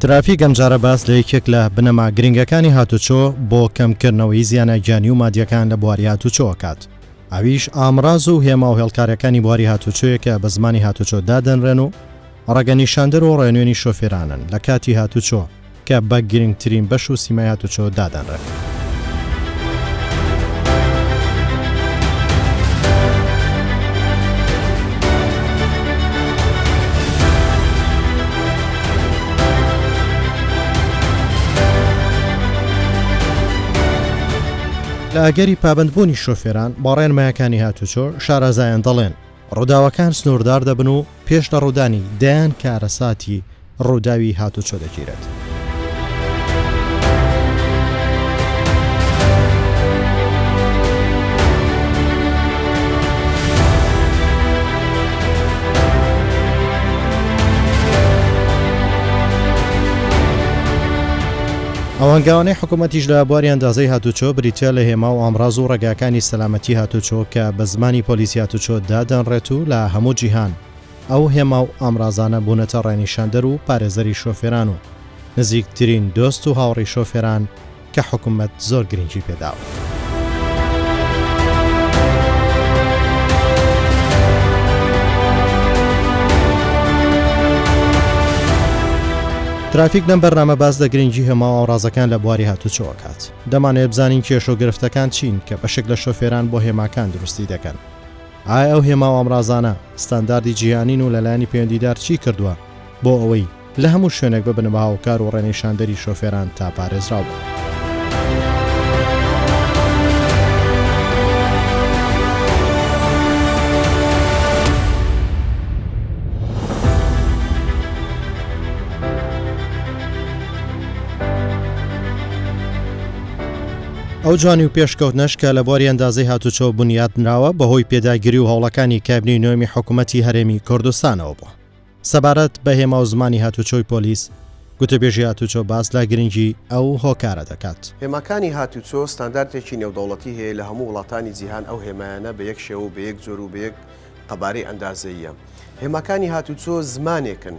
ترافیک ئەمجارە باس لە یەکێک لە بنەما گرنگەکانی هاتوچۆ بۆ کەمکردنەوەی زیانە گیانی و مادیەکان لە بواری هاتوچۆکات. ئەویش ئامراز و هێما و هێڵکارەکانی بواری هاتوچۆیەکە بە زمانی هاتوچۆ دادەنرێن و ڕەگەنیشاندەر و ڕێنوێنی شۆفێرانن لە کاتی هاتوچۆ کە بە گرنگترین بەش و سیمای هاتوچۆ دادەنرێن. لە ئاگەری پابندبوونی شۆفێران بۆ ڕێنمایەکانی هاتوچۆ شارەزایان دەڵێن ڕووداوەکان سنووردار دەبن و پێش لە ڕوودانی دایان کارەساتی ڕووداوی هاتوچۆ دەگیرێت. ئەوانگاوانەی حکوومەتیش لە بواری ئەندازەی هاتوچۆ بریتیا لە هێما و ئامراز و ڕێگاکانی سەلامەتی هاتوچۆ کە بە زمانی پۆلیسی هاتوچۆ دادەنڕێت و لە هەموو جیهان ئەو هێما و ئامرازانە بوونەتە ڕێنیشاندەر و پارێزەری شۆفێران و نزیکترین دۆست و هاوڕێی شۆفێران کە حکوومەت زۆر گرنگی پێداوە. ترافیک لەم بەرنامە باز لە گرنگی هێما و ئاڕازەکان لە بواری هاتوچۆکات. دەمانێت بزانین کێشە و گرفتەکان چین کە بەشێک لە شۆفێران بۆ هێماکان دروستی دەکەن. ئایا ئەو هێما و ئامرازانە ستانداردی جیهانین و لەلایەنی پەیوەندیدار چی کردووە بۆ ئەوەی لە هەموو شوێنێک ببنە بە هاوکار و ڕێنیشاندەری شۆفێران تا پارێزراو بن. ئەو جوانی و پێشکەوتنەش کە لە بواری ئەندازەی هاتوچۆ بنیاد نراوە بەهۆی پێداگیری و هەوڵەکانی کابینی نوێمی حکوومەتی هەرێمی کوردستانەوە بووە. سەبارەت بە هێما و زمانی هاتوچۆی پۆلیس گوتەبێژی هاتوچۆ باس لە گرنگی ئەو هۆکارە دەکات. هێماکانی هاتوچۆ ستانداردێکی نێودەوڵەتی هەیە لە هەموو وڵاتانی جیهان. ئەو هێمایانە بە یەک شێوە و بە یەک جۆر و بە یەک قەبارەی ئەندازەیە. هێماکانی هاتوچۆ زمانێکن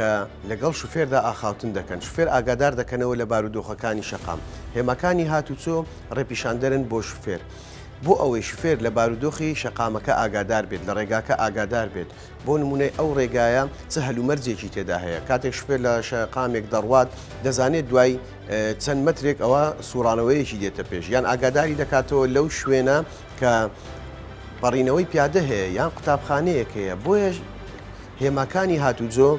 کە لەگەڵ شوفێردا ئاخاوتن دەکەن. شوفێر ئاگادار دەکەنەوە لە بارودۆخەکانی شەقام. هێماکانی هاتوچۆ ڕێپیشاندەرن بۆ شوفێر بۆ ئەوەی شوفێر لە بارودۆخی شەقامەکە ئاگادار بێت، لە ڕێگاکە ئاگادار بێت. بۆ نمونەی ئەو ڕێگایە چه هەلومەرجێکی تێدا هەیە. کاتێک شوفێر لە شەقامێک دەڕوات دەزانێت دوای چەند مەترێک ئەوە سوڕانەوەیەکی دێتە پێش، یان ئاگاداری دەکاتەوە لەو شوێنە کە بەڕینەوەی پیادە هەیە یان قوتابخانەیەک هەیە. بۆیە هێماکانی هاتوچۆ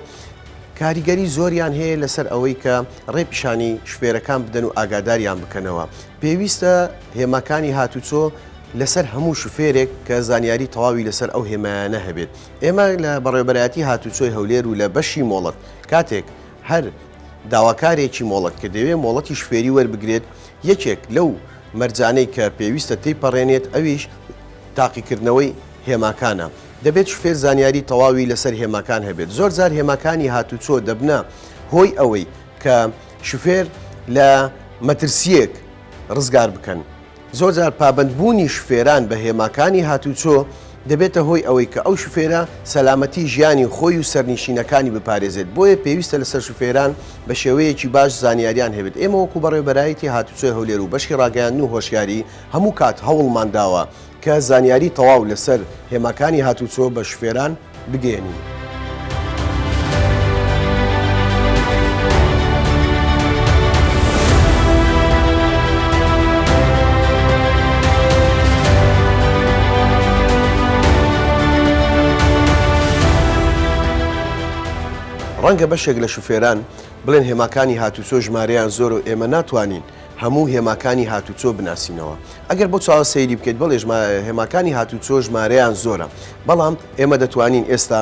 کاریگەری زۆریان هەیە لەسەر ئەوەی کە ڕێپیشانی شوفێرەکان بدەن و ئاگاداریان بکەنەوە. پێویستە هێماکانی هاتوچۆ لەسەر هەموو شوفێرێک کە زانیاری تەواوی لەسەر ئەو هێمایانە هەبێت. ئێمە لە بەڕێوەبەرایەتی هاتوچۆی هەولێر و لە بەشی مۆڵەت کاتێک هەر داواکارێکی مۆڵەت کە دەوێت مۆڵەتی شوفێری وەربگرێت، یەکێک لەو مەرجانەی کە پێویستە تێیپەڕێنێت ئەویش تاقیکردنەوەی هێماکانە. دەبێت شوفێر زانیاری تەواوی لەسەر هێماکان هەبێت. زۆر جار هێماکانی هاتوچۆ دەبنە هۆی ئەوەی کە شوفێر لە مەترسیەک ڕزگار بکەن. زۆر جار پابندبوونی شوفێران بە هێماکانی هاتوچۆ دەبێتە هۆی ئەوەی کە ئەو شوفێرە سەلامەتی ژیانی خۆی و سەرنشینەکانی بپارێزێت. بۆیە پێویستە لەسەر شوفێران بە شێوەیەکی باش زانیاریان هەبێت. ئێمە وەکو بەڕێوەبەرایەتی هاتوچۆی هەولێر و بەشی ڕاگەیاندن و هۆشیاری هەموو کات هەوڵمان داوە کە زانیاری تەواو لەسەر هێماکانی هاتوچۆ بە شوفێران بگەێنین. ڕەنگە بەشێک لە شوفێران بڵێن هێماکانی هاتوچۆ ژمارەیان زۆر و ئێمە ناتوانین هەموو هێماکانی هاتوچۆ بناسینەوە. ئەگەر بۆ چاوە سەیری بکەیت بڵێ هێماکانی هاتوچۆ ژمارەیان زۆرە، بەڵام ئێمە دەتوانین ئێستا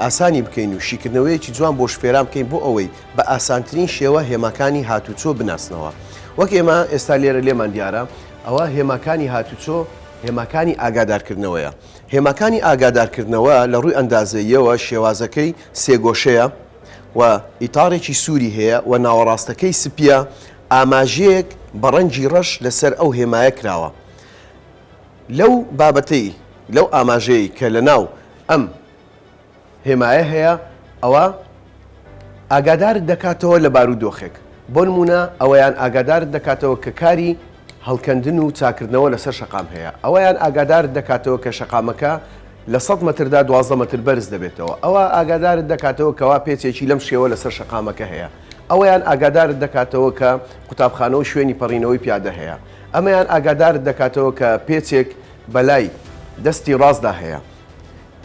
ئاسانی بکەین و شیکردنەوەیەکی جوان بۆ شوفێران بکەین بۆ ئەوەی بە ئاسانترین شێوە هێماکانی هاتوچۆ بناسنەوە. وەک ئێمە ئێستا لێرە لێمان دیارە ئەوە هێماکانی هاتوچۆ هێماکانی ئاگادارکردنەوەیە. هێماکانی ئاگادارکردنەوە لە ڕووی ئەندازەیەوە شێوازەکەی سێگۆشەیە و ئیتارێکی سووری هەیە و ناوەڕاستەکەی سپیە. ئاماژەیەک بە ڕەنگی ڕەش لەسەر ئەو هێمایە کراوە. لەو بابەتەی لەو ئاماژەیە کە لە ناو ئەم هێمایە هەیە ئەوە ئاگادار دەکاتەوە لە بارودۆخێک بۆ نمونە ئەوەیان ئاگادار دەکاتەوە کە کاری هەڵکەندن و چاکردنەوە لەسەر شەقام هەیە ئەوەیان ئاگادار دەکاتەوە کە شەقامەکە لە 100 متردا 12 متر بەرز دەبێتەوە ئەوە ئاگادارت دەکاتەوە کەوا پێچێکی لەم شێوە لەسەر شەقامەکە هەیە ئەوەیان ئاگادارت دەکاتەوە کە قوتابخانە و شوێنی پەڕینەوەی پیادە هەیە ئەمەیان ئاگادارت دەکاتەوە کە پێچێک بەلای دەستی ڕاستدا هەیە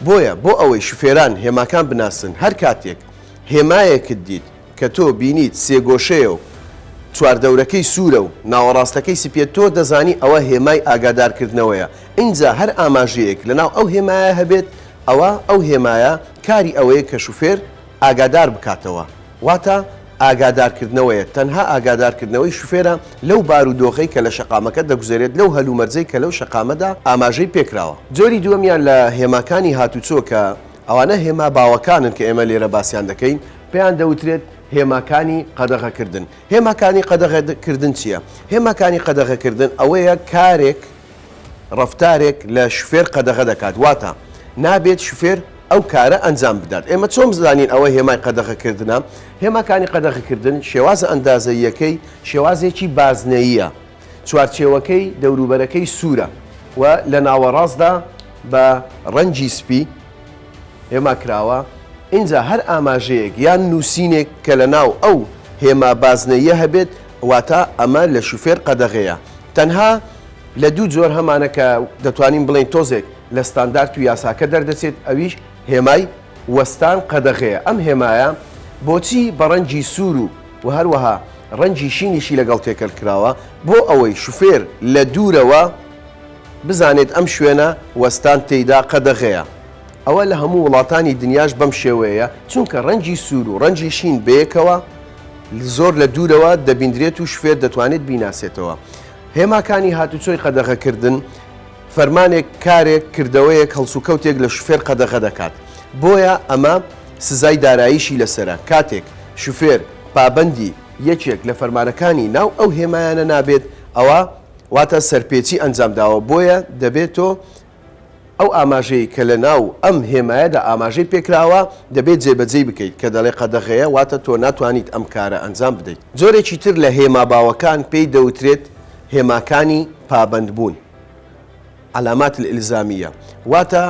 بۆیە بۆ ئەوەی شوفێران هێماکان بناسن هەر کاتێک هێمایەکت دیت کە تۆ بینیت سێگۆشەیە و چواردەورەکەی سوورە و ناوەڕاستەکەی سپێت تۆ دەزانی ئەوە هێمای ئاگادارکردنەوەیە اینجا هەر ئاماژەیەک لەناو ئەو هێمایە هەبێت ئەو هێمایە کاری ئەوەیە کە شوفێر ئاگادار بکاتەوە واتە ئاگادارکردنەوەیە تەنها ئاگادارکردنەوەی شوفێرە لەو بارودۆخەی کە لە شەقامەکە دەگوزارێت لەو هەلومەرجەی کە لەو شەقامەدا ئاماژەی پێکراوە جۆری دووەمیان لە هێماکانی هاتوچۆ کە ئەوانە هێما باوەکانن کە ئێمە لێرە باسییان دەکەین پێیان دەوترێت هێماکانی قەدەغەکردن هێماکانی قەدەغەکردن چییە؟ هێماکانی قەدەغەکردن ئەوەیە کارێک ڕەفتارێک لە شوفێر قەدەغە دەکات واتە نابێت شوفێر ئەو کارە ئەنجام بدات ئێمە چۆن بزانین ئەوە هێمای قەدەغەکردنە هێماکانی قەدەغەکردن شێوازە ئەندازەیەکەی شێوازێکی بازنەییە چوارچێوەکەی دەوروبەرەکەی سوورە و لە ناوەڕاستدا بە ڕەنجی سپی هێما کراوە اینجا هەر ئاماژەیەک یان نووسینێک کە لە ناو ئەو هێما بازنەیە هەبێت واتە ئەمە لە شوفێر قەدەغەیە تەنها لە دوو جۆر هەمانە کە دەتوانین بڵین تۆزێک لە ستاندارد و یاساکە دەردەچێت ئەویش هێمای وەستان قەدەغەیە ئەم هێمایە بۆچی بە ڕەنجی سوور و هەروەها ڕەنجی شینیشی لەگەڵ تێکەل کراوە بۆ ئەوەی شوفێر لە دوورەوە بزانێت ئەم شوێنە وەستان تێیدا قەدەغەیە ئەوە لە هەموو وڵاتانی دنیاش بەم شێوەیە چونکە ڕەنجی سوور و ڕەنجی شین بەیەکەوە زۆر لە دوورەوە دەبیندرێت و شوفێر دەتوانێت بیناسێتەوە هێماکانی هاتوچۆی قەدەغەکردن فەرمانێک کارێک کردەوەیەک هەڵسوکەوتێک لە شوفێر قەدەغە دەکات بۆیە ئەمە سزای داراییشی لەسرە کاتێک شوفێر پابەندی یەکێک لە فەرمانەکانی ناو ئەو هێمایانە نابێت ئەوە واتە سەرپێچی ئەنجامداوە بۆیە دەبێت تۆ ئەو ئاماژەی کە لە ناو ئەم هێمایەدا ئاماژەی پێکراوە دەبێت جێبەجێ بکەیت کە دەڵێ قەدەغەیە واتە تۆ ناتوانیت ئەم کارە ئەنجام بدەیت جۆرێکی تر لە هێما باوەکان پێی دەوترێت هێماکانی پابەندبوون علامات الئلزامیە واتە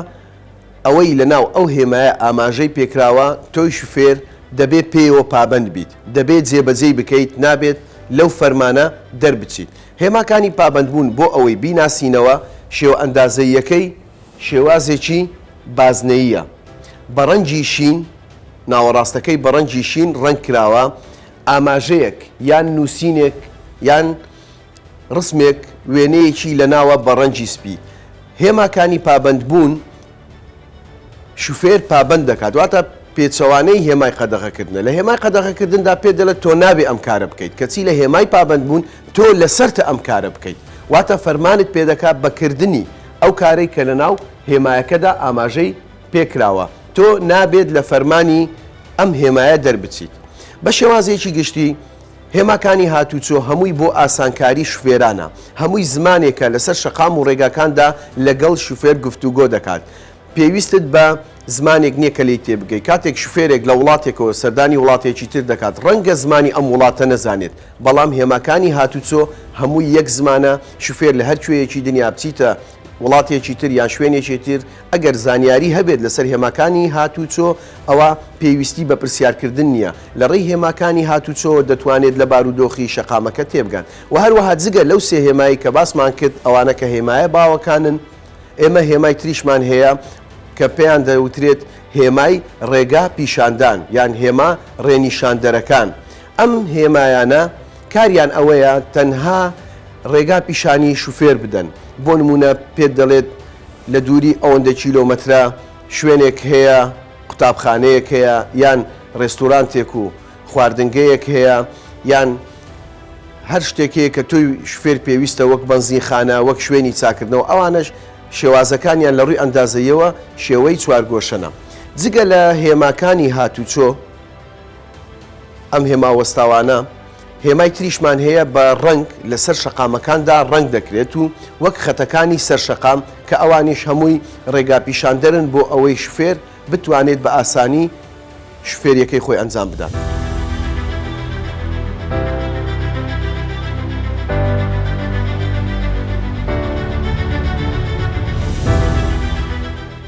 ئەوەی لە ناو ئەو هێمایە ئاماژەی پێکراوە تۆی شوفێر دەبێت پێیەوە پابەند بیت دەبێت جێبەجێ بکەیت نابێت لەو فەرمانە دەربچیت هێماکانی پابەندبوون بۆ ئەوەی بیناسینەوە شێوە ئەندازەیەکەی شێوازێکی بازنەییە بە ڕەنجی شین ناوەڕاستەکەی بە ڕەنجی شین ڕەنگ کراوە ئاماژەیەک یان نووسینێک یان ڕسمێک وێنەیەکی لە ناوە بە ڕەنجی سپی هێماکانی پابەندبوون شوفێر پابەند دەکات واتە پێچەوانەی هێمای قەدەغەکردنە لە هێمای قەدەغەکردندا پێ دەڵێت تۆ نابێ ئەم کارە بکەیت کەچی لە هێمای پابەندبوون تۆ لەسەرتە ئەم کارە بکەیت واتە فەرمانت پێدەکات بەکردنی ئەو کارەی کە لە ناو هێمایەکەدا ئاماژەی پێکراوە تۆ نابێت لە فەرمانی ئەم هێمایە دەربچیت بە شێوازێکی گشتی هێماکانی هاتوچۆ هەمووی بۆ ئاسانکاری شوفێرانە هەمووی زمانێکە لەسەر شەقام و ڕێگاکاندا لەگەڵ شوفێر گفتوگۆ دەکات پێویستت بە زمانێک نییە کە لی تێبگەی کاتێک شوفێرێک لە وڵاتێکەوە سەردانی وڵاتێکی تر دەکات ڕەنگە زمانی ئەم وڵاتە نەزانێت بەڵام هێماکانی هاتوچۆ هەمووی یەک زمانە شوفێر لە هەر کوێیەکی دنیا بچیتە وڵاتێکی تر یان شوێنێکی تر ئەگەر زانیاری هەبێت لەسەر هێماکانی هاتوچۆ ئەوە پێویستی بە پرسیارکردن نییە لە ڕێی هێماکانی هاتوچۆ دەتوانێت لە بارودۆخی شەقامەکە تێبگەن و هەروەها جگە لەو سێ هێمایی کە باسمان کرد ئەوانە کە هێمایە باوەکانن ئێمە هێمای تریشمان هەیە کە پێیان دەوترێت هێمای ڕێگا پیشاندان یان هێما ڕێنیشاندەرەکان ئەم هێمایانە کاریان ئەوەیە تەنها ڕێگا پیشانی شوفێر بدەن بۆ نمونە پێت دەڵێت لە دووری ئەوەندە کیلۆمەترە شوێنێک هەیە قوتابخانەیەک هەیە یان ڕێستورانتێک و خواردنگەیەک هەیە یان هەر شتێکەیە کە توی شوفێر پێویستە وەک بەنزینخانە وەک شوێنی چاکردنەوە ئەوانش شێوازەکانیان لە ڕووی ئەندازەیەوە شێوەی چوارگۆشەنە جگە لە هێماکانی هاتوچۆ ئەم هێما وەستاوانە هێمای تریشمان هەیە بە ڕنگ لەسەر شەقامەکاندا ڕنگ دەکرێت و وەک خەتەکانی سەر شەقام کە ئەوانیش هەمووی ڕێگاپیشاندەرن بۆ ئەوەی شوفێر بتوانێت بە ئاسانی شوفێریەکەی خۆی ئەنجام بدات.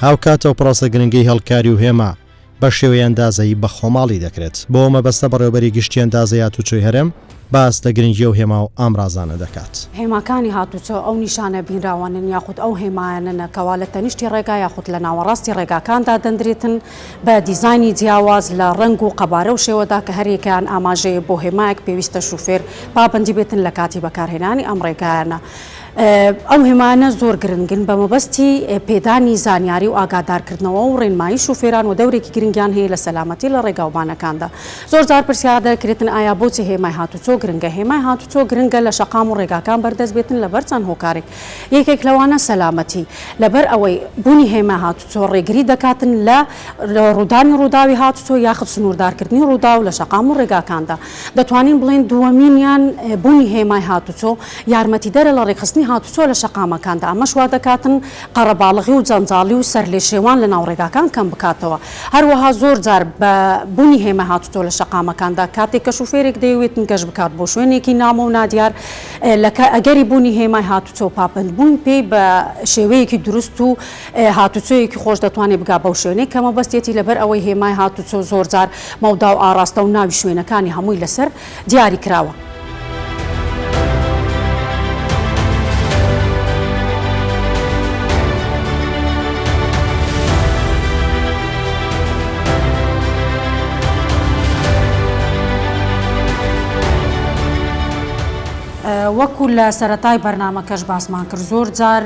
هاوکاتە و پرۆسە گرنگی هەڵکاری و هێما بە شێوەی ئەندازایی بە خۆماڵی دەکرێت بۆ مەبەستە بەڕێوەبەری گشتی ئەندازە هاتوچۆی هەرێم باس لە گرنگی و هێما و ئامرازانە دەکات. هێماکانی هاتوچۆ ئەو نیشانە بینراوانن یاخود ئەو هێمایانە کەوا لە تەنیشتی ڕێگا یاخود لە ناوەڕاستی ڕێگاکاندا دەندرێتن بە دیزایانی جیاواز لە ڕنگ و قەبارە و شێوەدا کە هەریەکان ئاماژەیە بۆ هێمایەک پێویستە شوفێر پابەندی بێتن لە کاتی بەکارهێنانی ئەم ڕێگایانە. ئەو هێمانە زۆر گرنگن بە مەبەستی پێدانی زانیاری و ئاگادارکردنەوە و ڕێنمایی شوفێران و دەورێکی گرنگیان هەیە لە سەلامەتی لە ڕێگاوبانەکاندا. زۆر جار پرسیار دەکرێتن ئایا بۆچی هێمای هاتوچۆ گرنگە؟ هێمای هاتوچۆ گرنگە لە شەقام و ڕێگاکان بەردەست بێتن لەبەر چەند هۆکارێک. یەکێک لەوانە سەلامەتی، لەبەر ئەوەی بوونی هێمای هاتوچۆ ڕێگری دەکاتن لە ڕوودانی ڕووداوی هاتوچۆ یاخود سنووردارکردنی ڕوودا و لە شەقام و ڕێگاکاندا. دەتوانین بڵێن دووەمینیان بوونی هێمای هاتوچۆ یارمەتیدەرە لە ڕێکخستنی هاتوچۆ لە شەقامەکاندا. ئەمەش وا دەکاتن قەرەباڵغی و جەنجاڵی و سەرلێشێوان لە ناوڕێگاکان کەم بکاتەوە. هەروەها زۆر جار بە بوونی هێمای هاتوچۆ لە شەقامەکاندا کاتێک کە شوفێرێک دەیەوێتن گەشت بکات بۆ شوێنێکی نامە و نادیار ئەگەری بوونی هێمای هاتوچۆ پابەندبوون پێی بە شێوەیەکی دروست و هاتوچۆیەکی خۆش دەتوانێت بگا بەو شوێنەی کە مەبەستێتی لەبەر ئەوەی هێمای هاتوچۆ زۆر جار مەودا و ئاراستە و ناوی شوێنەکانی هەمووی لەسەر دیاری کراوە. وەکو لە سەرەتای بەرنامەکەش باسمان کرد زۆر جار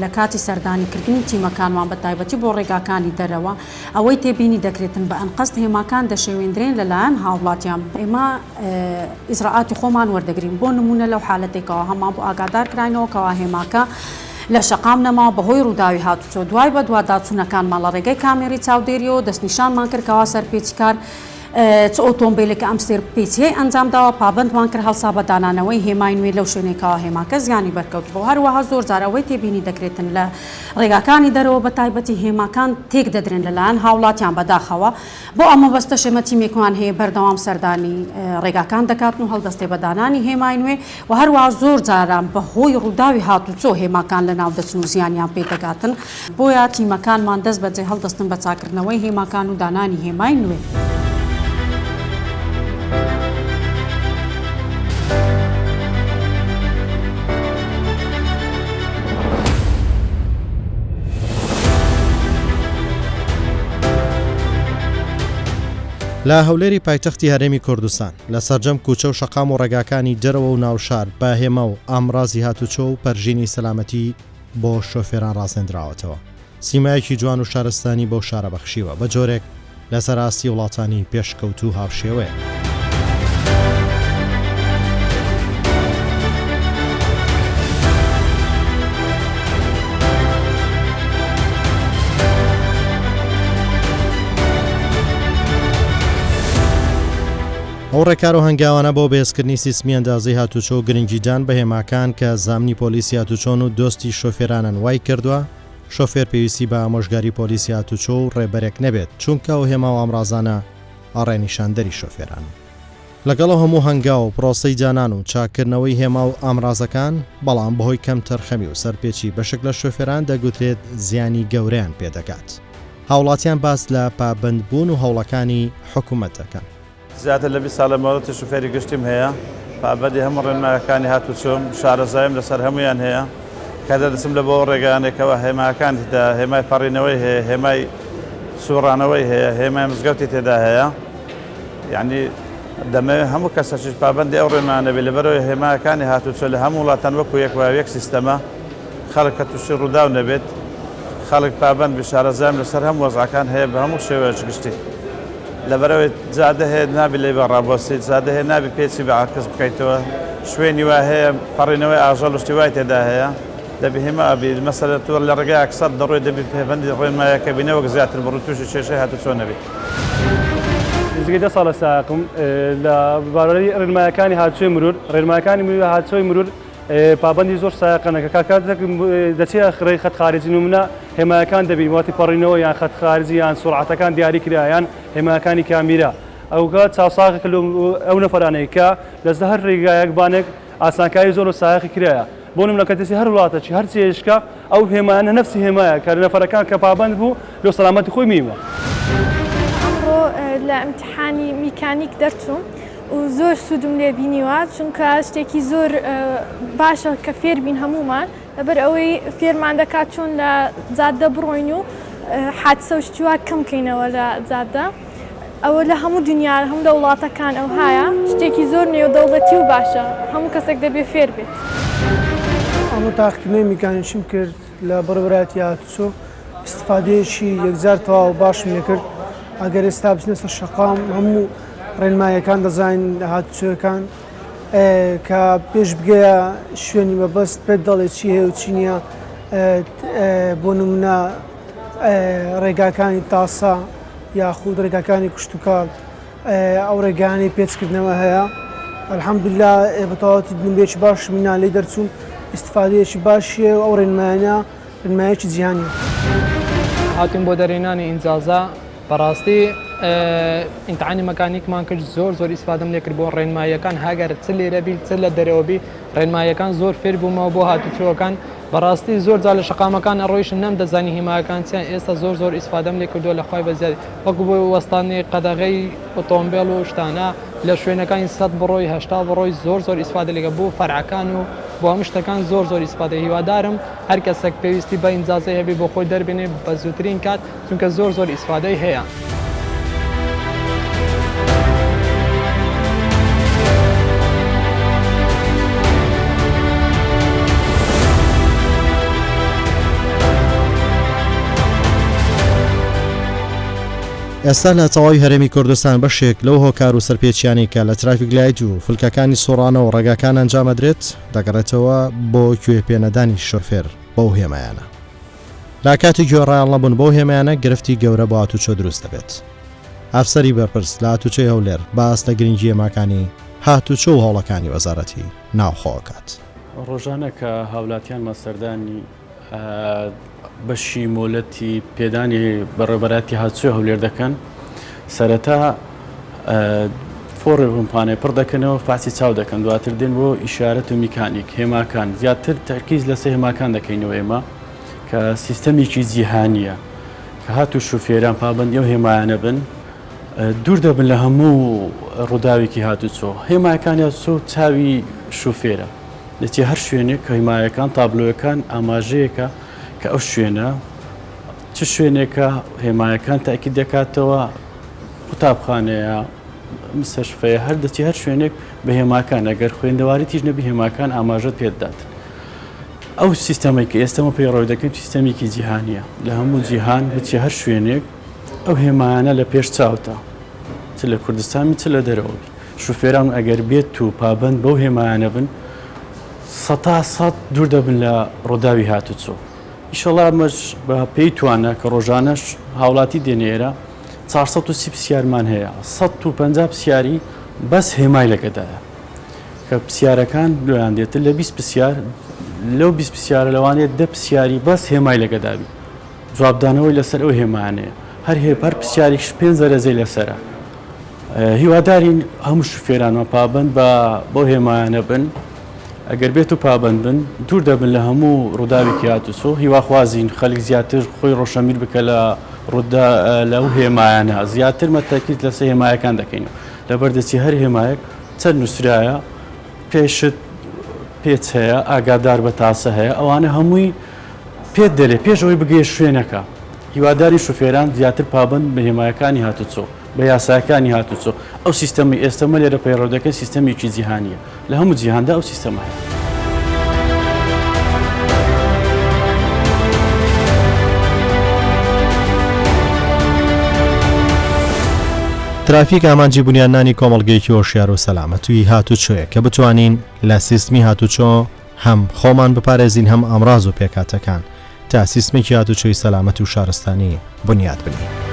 لە کاتی سەردانیکردنی تیمەکانمان بە تایبەتی بۆ ڕێگاکانی دەرەوە ئەوەی تێبینی دەکرێتن بە ئەنقەست هێماکان دەشێوێندرێن لەلایەن هاوڵاتیان. ئێمە ئیزراعاتی خۆمان وەردەگرین بۆ نمونە لەو حالەتێکەوە هەمان بۆ ئاگادار کراینەوە کەوا هێماکە لە شەقام نەما بەهۆی ڕووداوی هاتوچۆ دوای بە دوواداچوونەکانمان لە ڕێگەی کامێری چاودێریەوە دەستنیشانمان کردکەوا سەرپێچکار چ ئۆتۆمبیلێکە ئەم سێر پێچیەی ئەنجامداوە پابندمان کرد هەڵسا بە دانانەوەی هێمای نوێ لەو شوێنێکەوە هێماکە زیانی بەرکەوت بۆ. هەروەها زۆر جارەوەی تێبینی دەکرێتن لە ڕێگاکانی دەرەوە بە تایبەتی هێماکان تێک دەدرێن لەلایەن هاوڵاتیان بەداخەوە بۆ ئەمە بەستە شێمە تیمێکمان هەیە بەردەوام سەردانی ڕێگاکان دەکاتن و هەڵدەستێ بە دانانی هێمای نوێ و هەروەها زۆر جاران بەهۆی ڕووداوی هاتوچۆ هێماکان لە ناو دەچن و زیانیان پێ دەگاتن. بۆیە تیمەکانمان دەست بەجێ هەڵدەستن بە چاکردنەوەی هێماکان و دانانی هێمای نوێ. لە هەولێری پایتەختی هەرێمی کوردستان لە سەرجەم کوچە و شەقام و ڕێگاکانی دەرەوە و ناوشار بە هێمە و ئامرازی هاتوچۆ و پەرژینی سەلامەتی بۆ شۆفێران ڕازێنراوەتەوە. سیمایەکی جوان و شارستانی بۆ شارە بەخشیوە بە جۆرێک لەسەر ئاستی وڵاتانی پێشکەوت و هاوشێوەیە. ئەو ڕێکار و هەنگاوانە بۆ بێزکردنی سیسمی ئەندازەی هاتوچۆ گرنگیدان بە هێماکان کە زامنی پۆلیسی هاتوچۆن و دۆستی شۆفێرانن وای کردووە شۆفێر پێویستی بە ئامۆژگاری پۆلیسی هاتوچۆ و ڕێبەرێک نەبێت چونکە ئەو هێما و ئامرازانە ئاڕێنیشاندەری شۆفێران. لەگەڵ هەموو هەنگاو و پرۆسەی جانان و چاکردنەوەی هێما و ئامرازەکان بەڵام بەهۆی کەم تەرخەمی و سەرپێچی بەشک لە شۆفێران دەگوترێت زیانی گەورەیان پێدەکات. هاوڵاتیان باس لە پابندبوون و هەوڵەکانی حکوومەتەکەن. زیاتر لە 20 ساڵە ماوەتی شوفێری گشتیم هەیە پابەندی هەموو ڕێنمایەکانی هاتوچۆم شارەزایم لەسەر هەمویان هەیە کە دەدەچم لە بۆ ڕێگەیانێکەوە هێماکان تێدا هێمای پەڕینەوەی هەیە هێمای سوڕانەوەی هەیە هێمای مزگەوتی تێدا هەیە یعنی دەمەوێت هەموو کەسەشش پابەندی ئەو ڕێنمایانە بێت لەبەرەوەی هێماکانی هاتوچۆ لە هەموو وڵاتان وەکو یەک سیستەمە خەڵک کە تووشی ڕووداو نەبێت خەڵک پابەند بە شارەزایم لەسەر هەموو وەزعەکان هەیە بە هەموو شێوەیەک گشتی لەبەرەوەی زیادە هەیە نابی لێ بە ڕابۆسیت زیادە هەیە نابی پێچی بە عکس بکەیتەوە شوێنی وا هەیە پەڕینەوەی ئاژەڵ و شتی وای تێدا هەیە دەبی هێما ئەبی مەسەلە تۆ لە ڕێگای ئەکسەر دەڕۆی دەبی پەیوەندی ڕێنمایەکە بینەوە زیاتر بڕ تووشی کێشەی هاتوچۆ نەبێت. نزیکەی 10 ساڵە ساقم لە بارەی ڕێنمایەکانی هاتوچۆی مرور ڕێنمایەکانی هاتوچۆی مرور پابەندی زۆر سایقەنەکە کاکاتێک دەچێت خڕی خەت خارجی نمونە هێمایەکان دەبی واتی پەڕینەوە یان خەت خارجی یان سرعەتەکان دیاری کرایان هێمایەکانی کامیرە ئەوگە چاوساغ ئەو نەفەرانەی کە لەسەر هەر ڕێگایەک بانێک ئاسانکاری زۆر و سایقی کرایە بۆ نمونە کە دەچێت هەر وڵاتێکی هەر چێشکە ئەو هێمایانە نەفسی هێمایە کە نەفەرەکان کە پابند بوو لەو سەلامەتی خۆی میوە. ئەمڕۆ لە ئیمتحانی میکانیک دەرچووم و زۆر سوودم لێ بینیوە چونکە شتێکی زۆر باشە کە فێر بین هەمومان لەبەر ئەوەی فێرمان دەکات چۆن لە جادە بڕۆین و حادسە و شتیوا کەم بکەینەوە لە جادە. ئەوە لە هەموو دنیا هەموو لە وڵاتەکان ئەو هایە شتێکی زۆر نێودەوڵەتی و باشە هەموو کەسێک دەبێ فێر بێت. ئەمە تاقیکردنەوەی میکانیکیم کرد لە بەڕێوەبەرایەتی هاتوچۆ استفادەیەکی یەکجار تەواو باشم لێ کرد. ئەگەر ئێستا بچنە سەر شەقام هەموو ڕێنماییەکان دەزانین لە هاتوچۆیەکان کە پێش بگەیە شوێنی مەبەست پێت دەڵێ چی هەیە و چی نییە بۆ نمونە ڕێگاکانی تاسا یاخود ڕێگاکانی کوشتتوکار ئەو ڕێگانی پێچکردنەوە هەیە. ئەلحەمدولیلا بەتەواوەتی بنبێکی باش مینا لێ دەرچوون استفادەیەکی باشیە و ئەو ڕێنمایەکی جیهانیە. هاتوین بۆ دەرێنانی ئینجازە بەڕاستی ئیمتحانی مەکانیکمان کرد زۆر ئیسفادەم لێ کرد بۆ ڕێنماییەکان هەگەر چ لێرە بی چ لە دەرەوە بی ڕێنماییەکان زۆر فێر بوومەوە بۆ هاتوچۆکان. بەڕاستی زۆر جا لە شەقامەکان ئەڕۆیشن نەم دەزانی هیمایەکان چیان ئێستا زۆر ئیسفادەم لێ کردووە لە خۆی بەزیادی وەکو بۆ وەستانی قەدەغەی ئۆتۆمبیل و شتانە لە شوێنەکانی 100 بڕۆی 80 بڕۆی زۆر ئیسفادە لێگە بۆ فەرعەکان و بۆ هەموو شتەکان زۆر ئیسفادە. هیوادارم هەر کەسێک پێویستی بە ئینجازەی هەبێ بۆ خۆی دەربێنێ بە زووترین کات چونکە زۆر ئیسفادەی هەیە. ئێستا لە تەواوی هەرێمی کوردستان بەشێک لەو هۆکار و سەرپێچیانی کە لە ترافیک لایت و فلکەکانی سۆڕانە و ڕێگاکان ئەنجامەدرێت دەگەڕێتەوە بۆ کوێ پێنەدانی شۆفێر بەو هێمایانە. لا کاتی گوێڕایان لەبوون بۆ هێمایانە گرفتی گەورە بۆ هاتوچۆ دروست دەبێت. ئافسەری بەرپرس لە هاتوچۆی هەولێر باس لە گرنگی هێماکانی هاتوچۆ و هەوڵەکانی وەزارەتی ناوخۆکات. ڕۆژانە کە هاوڵاتیان مەسەردانی بەشی مۆلەتی پێدانی بەڕێوەبەراتی هاتوچۆی هەولێر دەکەن سەرەتا فۆڕێ بمپانێ پڕ دەکەنەوە فاسی چاو دەکەن دواتر دێن بۆ ئیشارەت و میکانیک هێماکان زیاتر تەرکیز لەسەر هێماکان دەکەینەوە ئێمە کە سیستەمێکی جیهانیە کە هاتو شوفێران پابەندی و هێمایانە بن دوور دەبن لە هەموو ڕووداوێکی هاتوچۆ. هێمایەکان هاتوچۆ چاوی شوفێرە دەچێ هەر شوێنێک کە هێمایەکان تابلۆیەکان ئاماژەیەکە کە ئەو شوێنە چ شوێنێکە هێمایەکان تاکی دەکاتەوە قوتابخانەیە مستەشفەیە هەر دەچی هەر شوێنێک بە هێماکان ئەگەر خوێندەواری تیژ نەبی هێماکان ئاماژەت پێدات. ئەو سیستەمێک کە ئێستەمە پێڕۆی دەکەین سیستەمێکی جیهانیە لە هەموو جیهان بچی هەر شوێنێک ئەو هێمایانە لە پێش چاوتە چ لە کوردستانی چ لە دەرەوەبی شوفێران ئەگەر بێت و پابند بەو هێمایانە بن 100% دوور دەبن لە ڕووداوی هاتوچۆ. ئیشەڵا مەش بە پێی توانە کە ڕۆژانەش هاوڵاتی دێنێرە 430 پرسیارمان هەیە 150 پرسیاری بەس هێمای لەگەدایە کە پرسیارەکان لۆیان دێتر لە 20 پرسیار لەو 20 پرسیارە لەوانێت 10 پرسیاری بەس هێمای لەگەداوی جوابدانەوەی لەسەر ئەو هێمانەیە هەر هێپەر پرسیاریش 5 زەرەزەی لەسرە. هیوادارین هەموو شوفێرانمە پابند بۆ هێمایانە بن ئەگەر بێت و پابند بن دوور دەبن لە هەموو ڕووداوێکی هاتوچۆ. هیواخوازین خەڵک زیاتر خۆی ڕۆشەمیر بکە لەو هێمایانە زیاتر مەتەکیت لەسەر هێمایەکان دەکەین لە بەردەستی هەر هێمایەک چەند نووسرایە پێشت پێچ هەیە ئاگادار بە تاسە هەیە ئەوانە هەمووی پێت دەلێ پێشەوەی بگەیە شوێنەکە. هیواداری شوفێران زیاتر پابند بە هێمایەکانی هاتوچۆ بە یاساکانی هاتوچۆ. ئەو سیستەمی ئێستەمە لێرە پەیڕەودەکە سیستەمێکی جیهانیە لە هەموو جیهاندا ئەو سیستەمە هەیە. ترافیک ئامانجی بنیانانی کۆمەڵگەیەکی هۆشیار و سەلامەتووی هاتوچۆیە کە بتوانین لە سیستمی هاتوچۆ هەم خۆمان بپارێزین هەم ئەمراز و پێکاتەکان تا سیستمێکی هاتوچۆی سەلامەت و شارستانی بنیاد بنین.